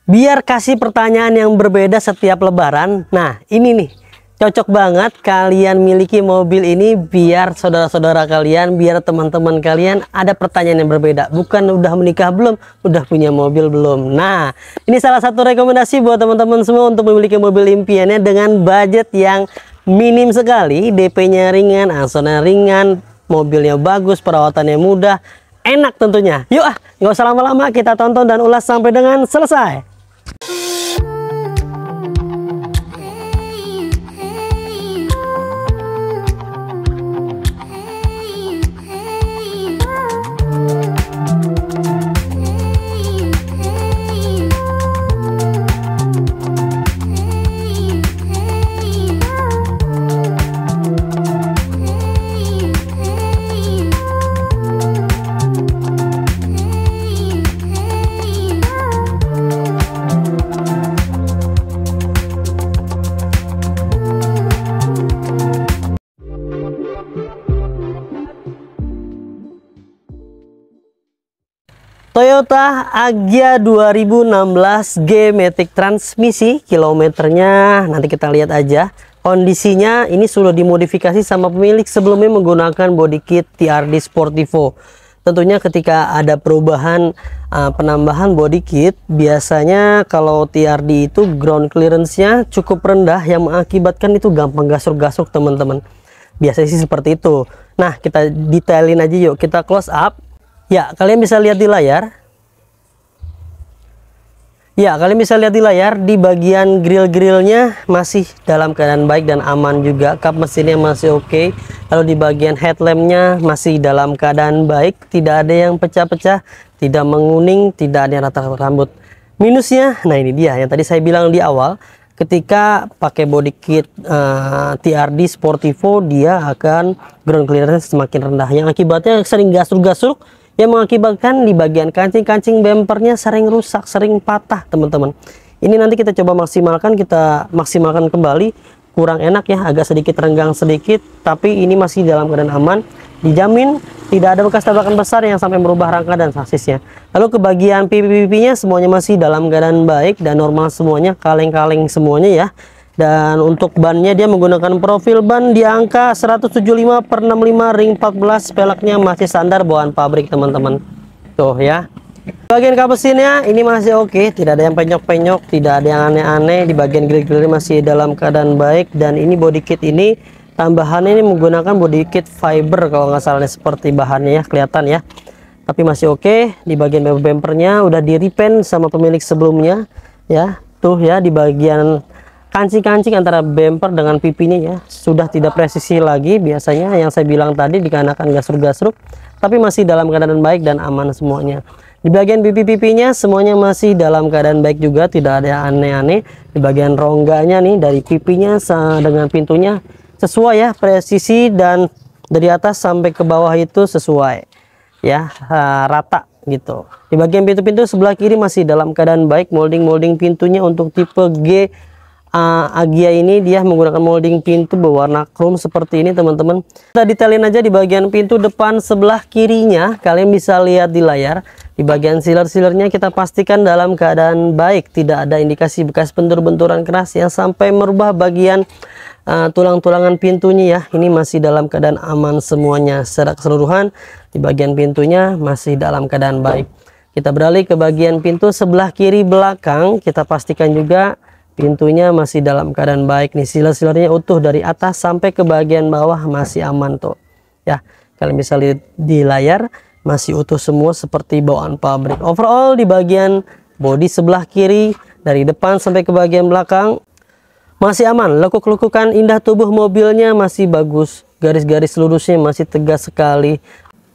Biar kasih pertanyaan yang berbeda setiap lebaran. Nah, ini nih cocok banget kalian miliki mobil ini, biar saudara-saudara kalian, biar teman-teman kalian ada pertanyaan yang berbeda. Bukan udah menikah belum, udah punya mobil belum. Nah, ini salah satu rekomendasi buat teman-teman semua untuk memiliki mobil impiannya dengan budget yang minim sekali, DP-nya ringan, angsurannya ringan, mobilnya bagus, perawatannya mudah, enak tentunya. Yuk nggak usah lama-lama, kita tonton dan ulas sampai dengan selesai. Toyota Agya 2016 G Matic transmisi, kilometernya nanti kita lihat aja. Kondisinya ini sudah dimodifikasi sama pemilik sebelumnya menggunakan body kit TRD Sportivo. Tentunya ketika ada perubahan penambahan body kit, biasanya kalau TRD itu ground clearance-nya cukup rendah yang mengakibatkan itu gampang gasruk-gasruk teman-teman. Biasanya sih seperti itu. Nah, kita detailin aja yuk, kita close up. Ya, kalian bisa lihat di layar. Di bagian grill-grillnya masih dalam keadaan baik dan aman juga. Kap mesinnya masih oke. Lalu di bagian headlampnya masih dalam keadaan baik, tidak ada yang pecah-pecah, tidak menguning, tidak ada yang rata-rata rambut. Minusnya, nah ini dia yang tadi saya bilang di awal. Ketika pakai body kit TRD Sportivo, dia akan ground clearance semakin rendah, yang akibatnya sering gasruk-gasruk, yang mengakibatkan di bagian kancing bempernya sering rusak, sering patah teman-teman. Ini nanti kita coba kita maksimalkan kembali. Kurang enak ya, agak sedikit renggang sedikit, tapi ini masih dalam keadaan aman, dijamin tidak ada bekas tabrakan besar yang sampai merubah rangka dan sasisnya. Lalu ke bagian pipi-pipinya semuanya masih dalam keadaan baik dan normal semuanya, kaleng-kaleng semuanya ya. Dan untuk bannya dia menggunakan profil ban di angka 175/65 ring 14, peleknya masih standar bawaan pabrik teman-teman. Tuh ya. Bagian kap mesinnya ini masih oke, tidak ada yang penyok-penyok, tidak ada yang aneh-aneh. Di bagian grill masih dalam keadaan baik, dan ini body kit ini tambahannya ini menggunakan body kit fiber kalau nggak salah, seperti bahannya ya, kelihatan ya. Tapi masih oke. Di bagian bumpernya udah di repaint sama pemilik sebelumnya ya. Tuh ya, di bagian kancing-kancing antara bumper dengan pipinya ya sudah tidak presisi lagi biasanya yang saya bilang tadi, dikarenakan gasruk-gasruk, tapi masih dalam keadaan baik dan aman semuanya. Di bagian pipi-pipinya semuanya masih dalam keadaan baik juga, tidak ada yang aneh-aneh. Di bagian rongganya nih, dari pipinya dengan pintunya sesuai ya, presisi, dan dari atas sampai ke bawah itu sesuai ya, rata gitu. Di bagian pintu-pintu sebelah kiri masih dalam keadaan baik. Molding pintunya untuk tipe G Agya ini dia menggunakan molding pintu berwarna chrome seperti ini teman-teman. Kita detailin aja di bagian pintu depan sebelah kirinya, kalian bisa lihat di layar. Di bagian sealer-sealernya kita pastikan dalam keadaan baik, tidak ada indikasi bekas bentur-benturan keras yang sampai merubah bagian tulang-tulangan pintunya ya. Ini masih dalam keadaan aman semuanya secara keseluruhan. Di bagian pintunya masih dalam keadaan baik. Kita beralih ke bagian pintu sebelah kiri belakang, kita pastikan juga pintunya masih dalam keadaan baik nih, sealer-sealernya utuh dari atas sampai ke bagian bawah masih aman tuh ya. Kalian bisa lihat di layar masih utuh semua seperti bawaan pabrik. Overall di bagian bodi sebelah kiri dari depan sampai ke bagian belakang masih aman. Lekuk-lekukan indah tubuh mobilnya masih bagus, garis-garis lurusnya masih tegas sekali.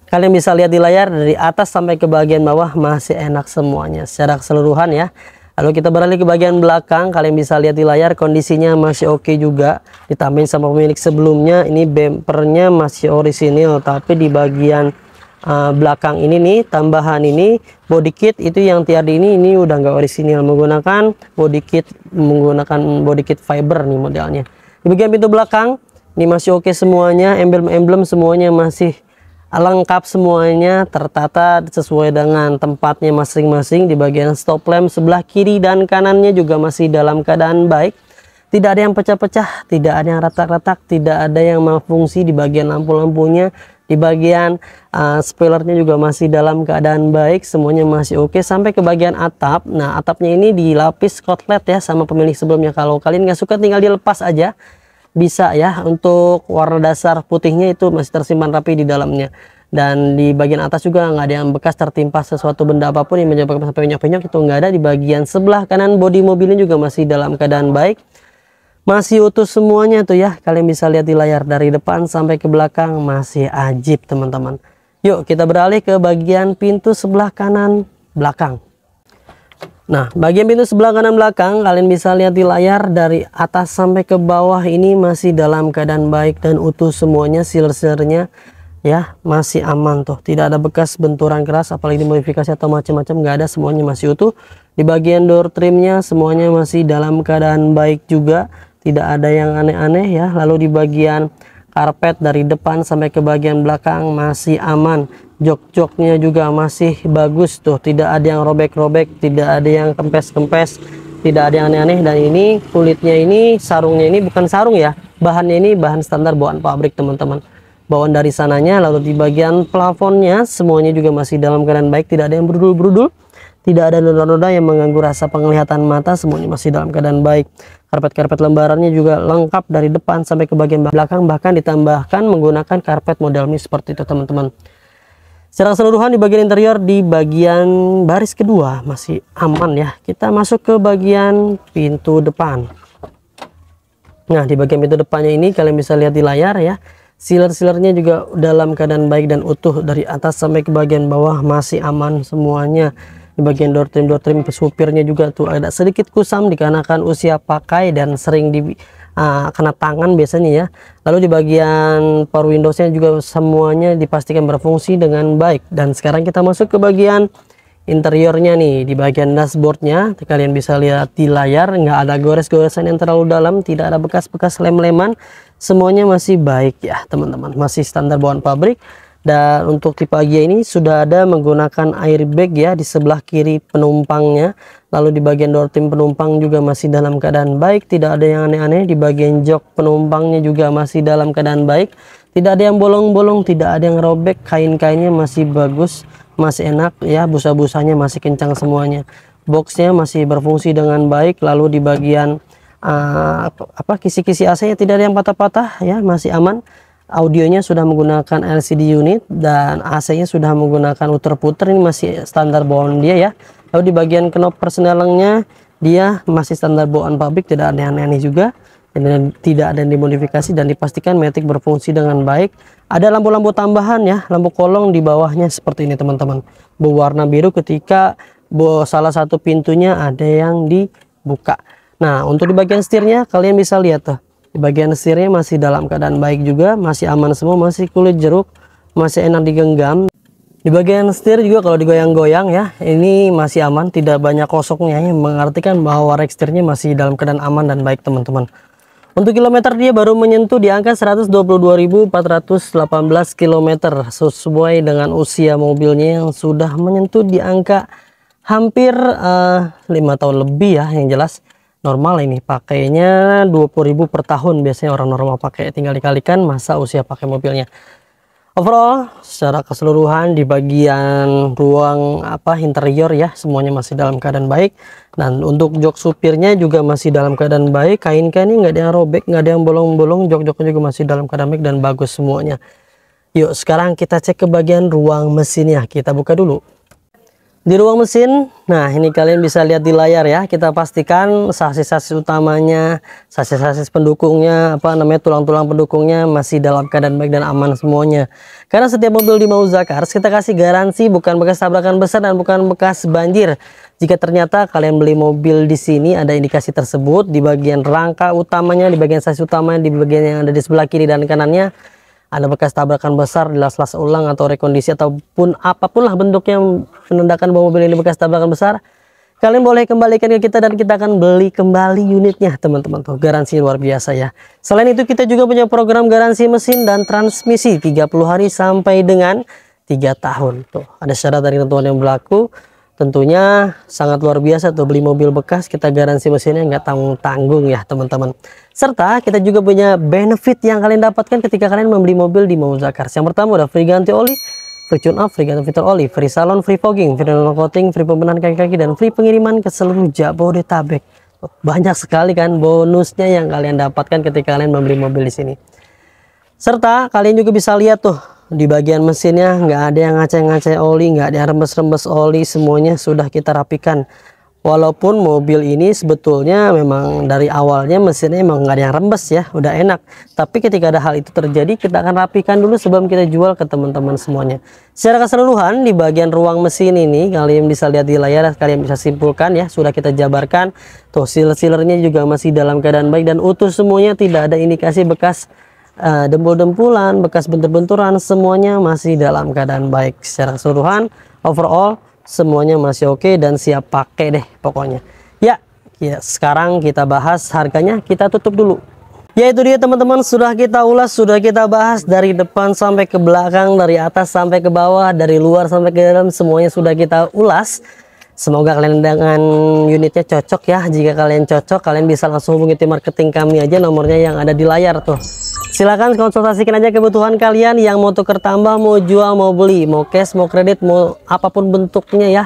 Kalian bisa lihat di layar dari atas sampai ke bagian bawah masih enak semuanya secara keseluruhan ya. Lalu kita beralih ke bagian belakang, kalian bisa lihat di layar kondisinya masih oke juga. Ditambahin sama pemilik sebelumnya, ini bumpernya masih orisinil, tapi di bagian belakang ini nih, tambahan ini body kit itu yang TRD ini udah nggak orisinil, menggunakan body kit fiber nih modelnya. Di bagian pintu belakang ini masih oke semuanya, emblem-emblem semuanya masih lengkap semuanya, tertata sesuai dengan tempatnya masing-masing. Di bagian stop lamp sebelah kiri dan kanannya juga masih dalam keadaan baik. Tidak ada yang pecah-pecah, tidak ada yang retak-retak, tidak ada yang malfungsi di bagian lampu-lampunya. Di bagian spoilernya juga masih dalam keadaan baik, semuanya masih oke. Sampai ke bagian atap. Nah, atapnya ini dilapis kotlet ya sama pemilik sebelumnya. Kalau kalian nggak suka tinggal dilepas aja, bisa ya. Untuk warna dasar putihnya itu masih tersimpan rapi di dalamnya. Dan di bagian atas juga nggak ada yang bekas tertimpa sesuatu benda apapun yang menyebabkan sampai penyok-penyok, itu nggak ada. Di bagian sebelah kanan bodi mobilnya juga masih dalam keadaan baik, masih utuh semuanya tuh ya. Kalian bisa lihat di layar dari depan sampai ke belakang masih ajib teman-teman. Yuk kita beralih ke bagian pintu sebelah kanan belakang. Nah, bagian pintu sebelah kanan belakang kalian bisa lihat di layar dari atas sampai ke bawah ini masih dalam keadaan baik dan utuh semuanya. Sealer-sealernya ya masih aman tuh, tidak ada bekas benturan keras apalagi dimodifikasi atau macam-macam, nggak ada, semuanya masih utuh. Di bagian door trimnya semuanya masih dalam keadaan baik juga, tidak ada yang aneh-aneh ya. Lalu di bagian karpet dari depan sampai ke bagian belakang masih aman. Jok-joknya juga masih bagus tuh, tidak ada yang robek-robek, tidak ada yang kempes-kempes, tidak ada yang aneh-aneh. Dan ini kulitnya ini, sarungnya ini bukan sarung ya, bahannya ini bahan standar bawaan pabrik teman-teman, bawaan dari sananya. Lalu di bagian plafonnya semuanya juga masih dalam keadaan baik, tidak ada yang berudul-berudul, tidak ada noda-noda yang mengganggu rasa penglihatan mata, semuanya masih dalam keadaan baik. Karpet-karpet lembarannya juga lengkap dari depan sampai ke bagian belakang, bahkan ditambahkan menggunakan karpet model mini seperti itu teman-teman. Secara keseluruhan di bagian interior, di bagian baris kedua masih aman ya. Kita masuk ke bagian pintu depan. Nah, di bagian pintu depannya ini kalian bisa lihat di layar ya, sealer-sealernya juga dalam keadaan baik dan utuh, dari atas sampai ke bagian bawah masih aman semuanya. Di bagian door trim supirnya juga tuh ada sedikit kusam dikarenakan usia pakai dan sering di kena tangan biasanya ya. Lalu di bagian power windowsnya juga semuanya dipastikan berfungsi dengan baik. Dan sekarang kita masuk ke bagian interiornya nih. Di bagian dashboardnya kalian bisa lihat di layar, nggak ada gores-goresan yang terlalu dalam, tidak ada bekas-bekas lem-leman, semuanya masih baik ya teman-teman, masih standar bawaan pabrik. Dan untuk tipe Agya ini sudah ada menggunakan airbag ya di sebelah kiri penumpangnya. Lalu di bagian door trim penumpang juga masih dalam keadaan baik, tidak ada yang aneh-aneh. Di bagian jok penumpangnya juga masih dalam keadaan baik, tidak ada yang bolong-bolong, tidak ada yang robek. Kain-kainnya masih bagus, masih enak ya, busa-busanya masih kencang semuanya. Boxnya masih berfungsi dengan baik. Lalu di bagian kisi-kisi AC-nya tidak ada yang patah-patah ya, masih aman. Audionya sudah menggunakan LCD unit dan AC-nya sudah menggunakan puter-puter, ini masih standar bawaan dia ya. Lalu di bagian knop persnelengnya dia masih standar bawaan pabrik, tidak ada yang aneh-aneh juga, dan tidak ada yang dimodifikasi, dan dipastikan matic berfungsi dengan baik. Ada lampu-lampu tambahan ya, lampu kolong di bawahnya seperti ini teman-teman, berwarna biru ketika salah satu pintunya ada yang dibuka. Nah, untuk di bagian setirnya kalian bisa lihat tuh, di bagian setirnya masih dalam keadaan baik juga, masih aman semua, masih kulit jeruk, masih enak digenggam. Di bagian setir juga kalau digoyang-goyang ya, ini masih aman, tidak banyak kosongnya, yang mengartikan bahwa rek setirnya masih dalam keadaan aman dan baik teman-teman. Untuk kilometer dia baru menyentuh di angka 122.418 km, sesuai dengan usia mobilnya yang sudah menyentuh di angka hampir 5 tahun lebih ya, yang jelas. Normal ini pakainya 20.000 per tahun, biasanya orang normal pakai, tinggal dikalikan masa usia pakai mobilnya. Overall secara keseluruhan di bagian ruang interior ya, semuanya masih dalam keadaan baik. Dan untuk jok supirnya juga masih dalam keadaan baik, kain-kainnya nggak ada yang robek, nggak ada yang bolong-bolong, jok-joknya juga masih dalam keadaan baik dan bagus semuanya. Yuk sekarang kita cek ke bagian ruang mesinnya, kita buka dulu. Di ruang mesin, nah ini kalian bisa lihat di layar ya, kita pastikan sasis-sasis utamanya, sasis-sasis pendukungnya, tulang-tulang pendukungnya masih dalam keadaan baik dan aman semuanya. Karena setiap mobil di Mauza Cars kita kasih garansi bukan bekas tabrakan besar dan bukan bekas banjir. Jika ternyata kalian beli mobil di sini ada indikasi tersebut, di bagian rangka utamanya, di bagian sasis utamanya, di bagian yang ada di sebelah kiri dan kanannya ada bekas tabrakan besar, las-las ulang atau rekondisi ataupun apapun lah bentuknya menandakan bahwa mobil ini bekas tabrakan besar, kalian boleh kembalikan ke kita dan kita akan beli kembali unitnya teman-teman. Tuh garansi luar biasa ya. Selain itu kita juga punya program garansi mesin dan transmisi 30 hari sampai dengan 3 tahun. Tuh ada syarat dan ketentuan yang berlaku. Tentunya sangat luar biasa tuh, beli mobil bekas kita garansi mesinnya nggak tanggung-tanggung ya teman-teman. Serta kita juga punya benefit yang kalian dapatkan ketika kalian membeli mobil di Mauza Cars. Yang pertama udah free ganti oli, free tune up, free ganti filter oli, free salon, free fogging, free roller coating, free pembenahan kaki-kaki, dan free pengiriman ke seluruh Jabodetabek. Banyak sekali kan bonusnya yang kalian dapatkan ketika kalian membeli mobil di sini. Serta kalian juga bisa lihat tuh di bagian mesinnya nggak ada yang ngaceng-ngaceng oli, nggak ada yang rembes-rembes oli, semuanya sudah kita rapikan. Walaupun mobil ini sebetulnya memang dari awalnya mesinnya emang nggak ada yang rembes ya, udah enak. Tapi ketika ada hal itu terjadi, kita akan rapikan dulu sebelum kita jual ke teman-teman semuanya. Secara keseluruhan di bagian ruang mesin ini kalian bisa lihat di layar, kalian bisa simpulkan ya, sudah kita jabarkan. Tuh seal-sealernya juga masih dalam keadaan baik dan utuh semuanya, tidak ada indikasi bekas dempul-dempulan, bekas bentur-benturan, semuanya masih dalam keadaan baik. Secara keseluruhan overall semuanya masih oke dan siap pakai deh pokoknya ya. Sekarang kita bahas harganya, kita tutup dulu. Yaitu dia teman-teman, sudah kita ulas, sudah kita bahas dari depan sampai ke belakang, dari atas sampai ke bawah, dari luar sampai ke dalam, semuanya sudah kita ulas. Semoga kalian dengan unitnya cocok ya. Jika kalian cocok, kalian bisa langsung hubungi tim marketing kami aja, nomornya yang ada di layar tuh. Silahkan konsultasikan aja kebutuhan kalian, yang mau tuker tambah, mau jual, mau beli, mau cash, mau kredit, mau apapun bentuknya ya,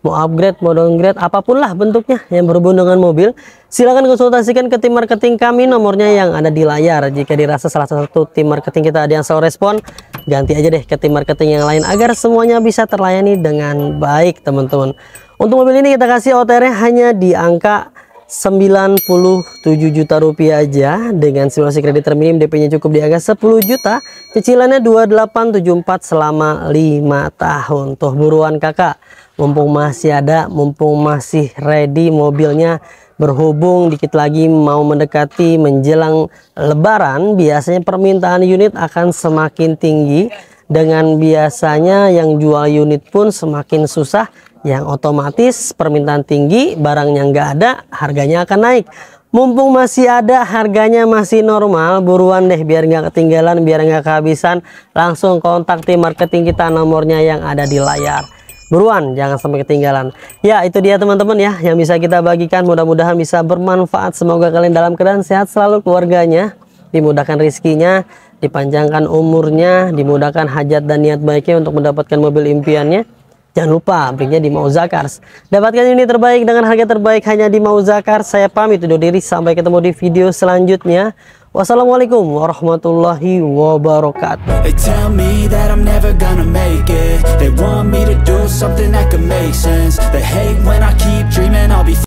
mau upgrade, mau downgrade, apapun lah bentuknya yang berhubungan dengan mobil. Silahkan konsultasikan ke tim marketing kami, nomornya yang ada di layar. Jika dirasa salah satu tim marketing kita ada yang slow respon, ganti aja deh ke tim marketing yang lain agar semuanya bisa terlayani dengan baik teman-teman. Untuk mobil ini kita kasih OTR-nya hanya di angka 97 juta rupiah aja, dengan simulasi kredit terminim, DP-nya cukup di angka 10 juta, cicilannya 2874 selama 5 tahun. Tuh buruan kakak, mumpung masih ada, mumpung masih ready mobilnya. Berhubung dikit lagi mau mendekati menjelang lebaran, biasanya permintaan unit akan semakin tinggi, dengan biasanya yang jual unit pun semakin susah. Yang otomatis permintaan tinggi, barangnya nggak ada, harganya akan naik. Mumpung masih ada, harganya masih normal, buruan deh biar nggak ketinggalan, biar nggak kehabisan. Langsung kontak tim marketing kita, nomornya yang ada di layar. Buruan, jangan sampai ketinggalan. Ya itu dia teman-teman ya yang bisa kita bagikan, mudah-mudahan bisa bermanfaat. Semoga kalian dalam keadaan sehat selalu, keluarganya dimudahkan rezekinya, dipanjangkan umurnya, dimudahkan hajat dan niat baiknya untuk mendapatkan mobil impiannya. Jangan lupa belinya di Mauza Cars. Dapatkan ini terbaik dengan harga terbaik hanya di Mauza Cars. Saya pamit undur diri, sampai ketemu di video selanjutnya. Wassalamualaikum warahmatullahi wabarakatuh. They tell me that I'm never gonna make it. They want me to do something that could make sense. They hate when I keep dreaming I'll be